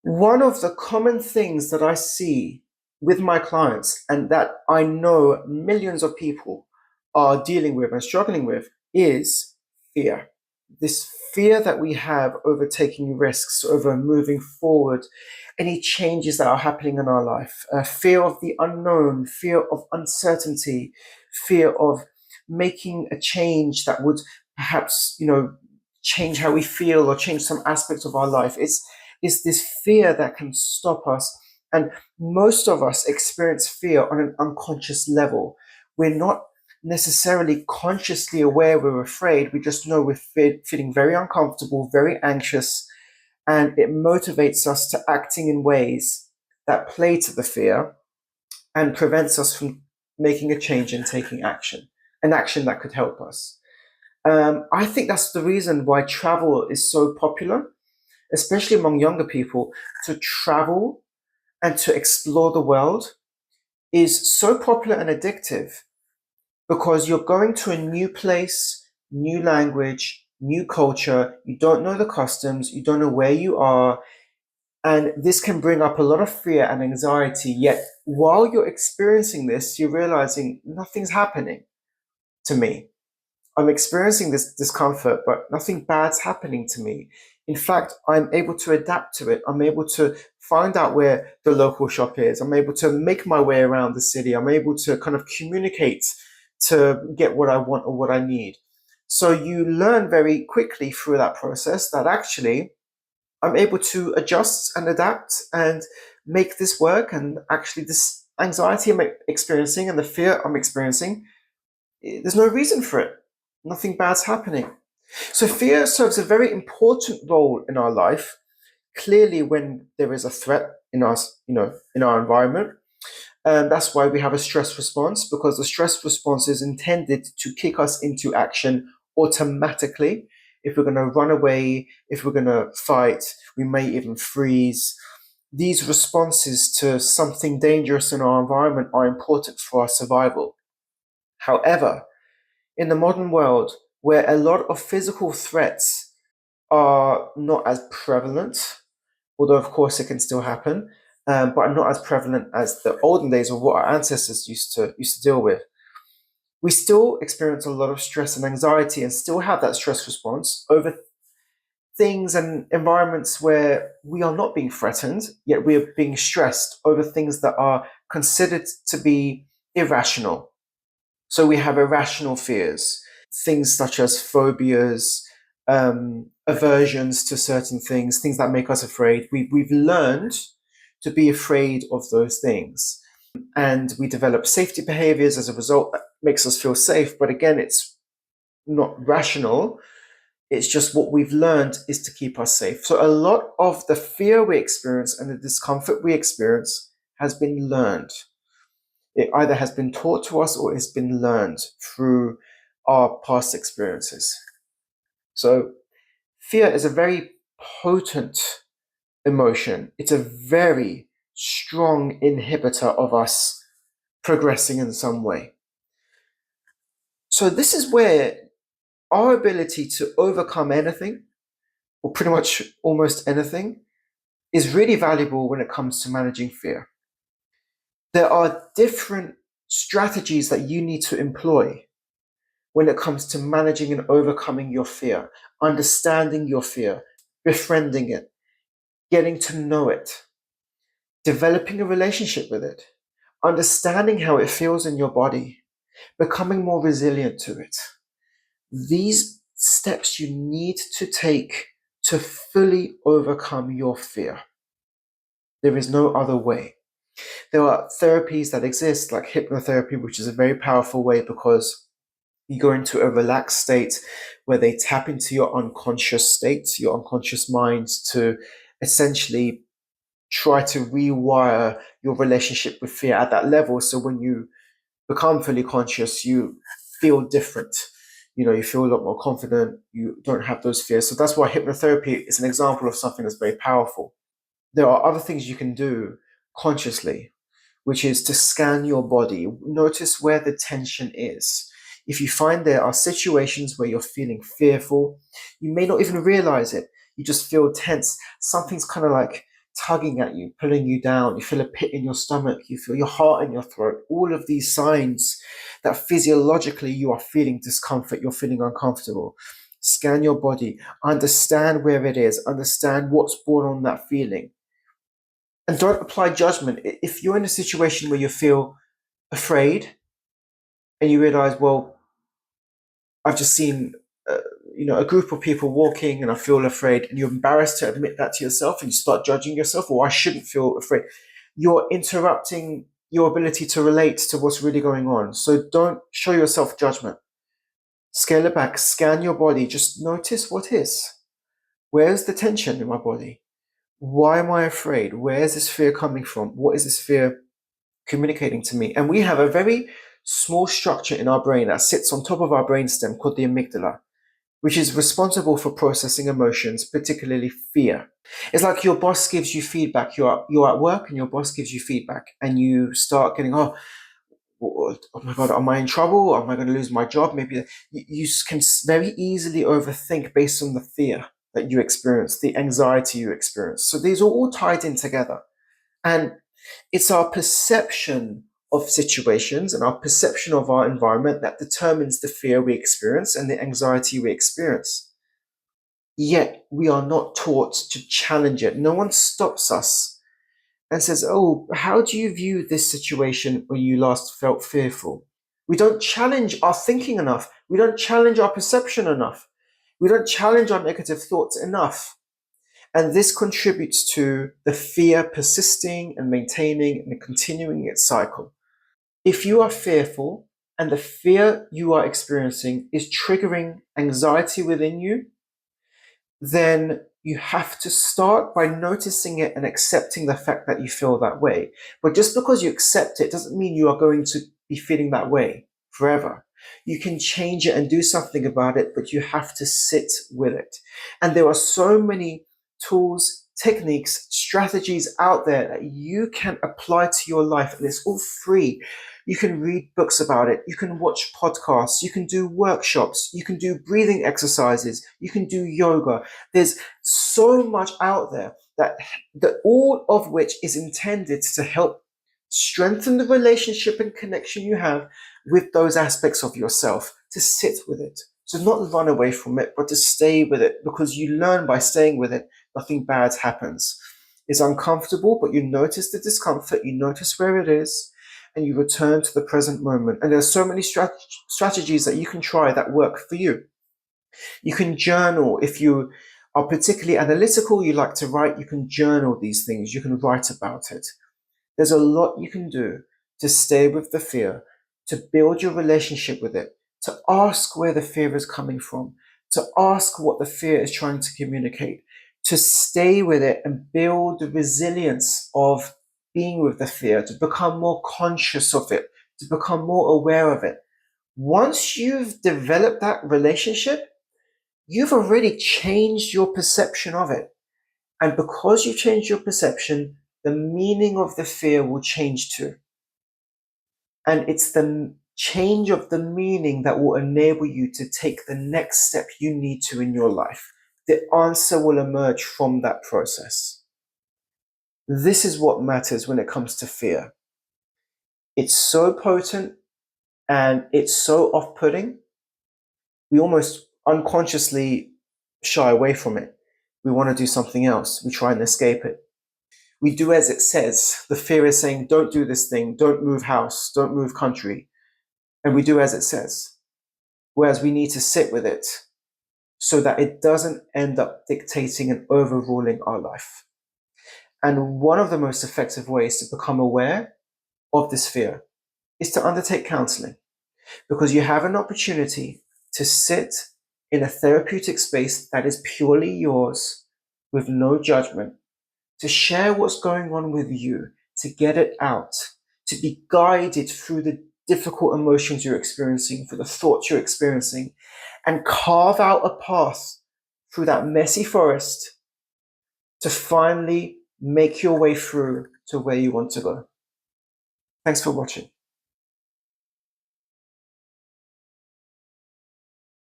One of the common things that I see with my clients and that I know millions of people are dealing with and struggling with is fear. This fear that we have over taking risks, over moving forward, any changes that are happening in our life, fear of the unknown, fear of uncertainty, fear of making a change that would perhaps, change how we feel or change some aspects of our life. It's this fear that can stop us. And most of us experience fear on an unconscious level. We're not necessarily consciously aware we're afraid. We just know we're feeling very uncomfortable, very anxious, and it motivates us to acting in ways that play to the fear and prevents us from making a change and taking action, an action that could help us. I think that's the reason why travel is so popular, especially among younger people. To travel and to explore the world is so popular and addictive because you're going to a new place, new language, new culture. You don't know the customs, you don't know where you are. And this can bring up a lot of fear and anxiety. Yet, while you're experiencing this, you're realizing nothing's happening to me. I'm experiencing this discomfort, but nothing bad's happening to me. In fact, I'm able to adapt to it. I'm able to find out where the local shop is. I'm able to make my way around the city. I'm able to kind of communicate to get what I want or what I need. So you learn very quickly through that process that actually I'm able to adjust and adapt and make this work. And actually, this anxiety I'm experiencing and the fear I'm experiencing, there's no reason for it. Nothing bad's happening. So fear serves a very important role in our life. Clearly, when there is a threat in us, in our environment, that's why we have a stress response, because the stress response is intended to kick us into action automatically. If we're going to run away, if we're going to fight, we may even freeze. These responses to something dangerous in our environment are important for our survival. However, in the modern world, where a lot of physical threats are not as prevalent, although of course it can still happen, but not as prevalent as the olden days of what our ancestors used to deal with. We still experience a lot of stress and anxiety, and still have that stress response over things and environments where we are not being threatened, yet we are being stressed over things that are considered to be irrational. So we have irrational fears, things such as phobias, aversions to certain things that make us afraid. We've learned to be afraid of those things. And we develop safety behaviors as a result that makes us feel safe. But again, it's not rational. It's just what we've learned is to keep us safe. So a lot of the fear we experience and the discomfort we experience has been learned. It either has been taught to us or it's been learned through our past experiences. So fear is a very potent emotion. It's a very strong inhibitor of us progressing in some way. So this is where our ability to overcome anything, or pretty much almost anything, is really valuable when it comes to managing fear. There are different strategies that you need to employ when it comes to managing and overcoming your fear, understanding your fear, befriending it, getting to know it, developing a relationship with it, understanding how it feels in your body, becoming more resilient to it. These steps you need to take to fully overcome your fear. There is no other way. There are therapies that exist, like hypnotherapy, which is a very powerful way because you go into a relaxed state where they tap into your unconscious state, your unconscious mind, to essentially try to rewire your relationship with fear at that level. So when you become fully conscious, you feel different. You feel a lot more confident. You don't have those fears. So that's why hypnotherapy is an example of something that's very powerful. There are other things you can do consciously, which is to scan your body, notice where the tension is. If you find there are situations where you're feeling fearful, you may not even realize it. You just feel tense. Something's kind of like tugging at you, pulling you down. You feel a pit in your stomach. You feel your heart in your throat. All of these signs that physiologically you are feeling discomfort, you're feeling uncomfortable. Scan your body, understand where it is, understand what's brought on that feeling. And don't apply judgment. If you're in a situation where you feel afraid and you realize, well, I've just seen a group of people walking and I feel afraid, and you're embarrassed to admit that to yourself and you start judging yourself, or I shouldn't feel afraid, you're interrupting your ability to relate to what's really going on. So don't show yourself judgment. Scale it back, scan your body, just notice what is. Where's the tension in my body? Why am I afraid? Where is this fear coming from? What is this fear communicating to me? And we have a very small structure in our brain that sits on top of our brainstem called the amygdala, which is responsible for processing emotions, particularly fear. It's like your boss gives you feedback. You're at work and your boss gives you feedback, and you start getting, oh my God, am I in trouble? Am I going to lose my job? Maybe you can very easily overthink based on the fear that you experience, the anxiety you experience. So these are all tied in together. And it's our perception of situations and our perception of our environment that determines the fear we experience and the anxiety we experience. Yet we are not taught to challenge it. No one stops us and says, oh, how do you view this situation when you last felt fearful? We don't challenge our thinking enough. We don't challenge our perception enough. We don't challenge our negative thoughts enough. And this contributes to the fear persisting and maintaining and continuing its cycle. If you are fearful and the fear you are experiencing is triggering anxiety within you, then you have to start by noticing it and accepting the fact that you feel that way. But just because you accept it doesn't mean you are going to be feeling that way forever. You can change it and do something about it, but you have to sit with it. And there are so many tools, techniques, strategies out there that you can apply to your life, and it's all free. You can read books about it. You can watch podcasts. You can do workshops. You can do breathing exercises. You can do yoga. There's so much out there that all of which is intended to help strengthen the relationship and connection you have with those aspects of yourself, to sit with it. So not run away from it, but to stay with it, because you learn by staying with it, nothing bad happens. It's uncomfortable, but you notice the discomfort, you notice where it is, and you return to the present moment. And there's so many strategies that you can try that work for you. You can journal. If you are particularly analytical, you like to write, you can journal these things. You can write about it. There's a lot you can do to stay with the fear, to build your relationship with it, to ask where the fear is coming from, to ask what the fear is trying to communicate, to stay with it and build the resilience of being with the fear, to become more conscious of it, to become more aware of it. Once you've developed that relationship, you've already changed your perception of it. And because you changed your perception, the meaning of the fear will change too. And it's the change of the meaning that will enable you to take the next step you need to in your life. The answer will emerge from that process. This is what matters when it comes to fear. It's so potent and it's so off-putting. We almost unconsciously shy away from it. We want to do something else. We try and escape it. We do as it says. The fear is saying, don't do this thing, don't move house, don't move country. And we do as it says. Whereas we need to sit with it so that it doesn't end up dictating and overruling our life. And one of the most effective ways to become aware of this fear is to undertake counselling, because you have an opportunity to sit in a therapeutic space that is purely yours with no judgment, to share what's going on with you, to get it out, to be guided through the difficult emotions you're experiencing, for the thoughts you're experiencing, and carve out a path through that messy forest to finally make your way through to where you want to go. Thanks for watching.